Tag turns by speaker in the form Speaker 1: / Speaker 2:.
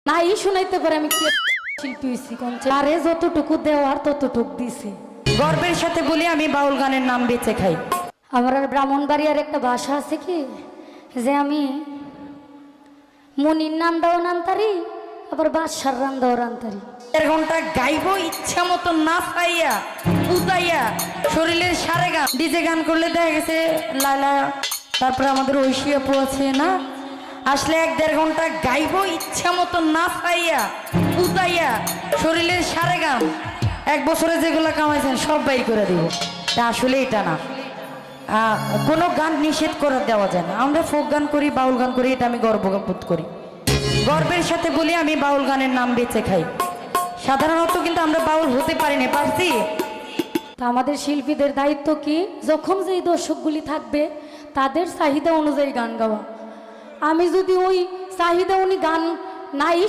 Speaker 1: নাই শুনাইতে পারে আমি কি শিল্পী হইছি কোন আরে যতটুকু দেওয়ার ততটুক দিছি।
Speaker 2: গর্বের সাথে বলি আমি বাউল গানের নাম বেঁচে খাই।
Speaker 1: আমার আর ব্রাহ্মণবাড়িয়ার একটা ভাষা আছে কি যে আমি মুনির নাম দাও নান্তারি আবার বাদশার রান দাও রান্তারি।
Speaker 2: 1.5 ঘন্টা গাইবো ইচ্ছা মতো না পাইয়া উতাইয়া শরীরের সারে গান ডিজে গান করলে দেখা গেছে লালা তারপরে আমাদের ঐশী আপু আছে না আসলে 1.5 ঘন্টা গাইবো ইচ্ছা মতো না পাইয়া উতাইয়া শরীরের সারে গান 1 বছরে যেগুলো কামাইছেন সব বাইর করে দিব। তা আসলে এটা না, কোনো গান নিষেধ করে দেওয়া যায় না। আমরা ফোক গান করি বাউল গান করি, এটা আমি গর্ববোধ করি। গর্বের সাথে বলি আমি বাউল গানের নাম বেঁচে খাই। সাধারণত কিন্তু আমরা বাউল হতে পারিনি, পারছি।
Speaker 1: তা আমাদের শিল্পীদের দায়িত্ব কি যখন যেই দর্শকগুলি থাকবে তাদের চাহিদা অনুযায়ী গান গাওয়া। আমি যদি ওই চাহিদা উনি গান নাই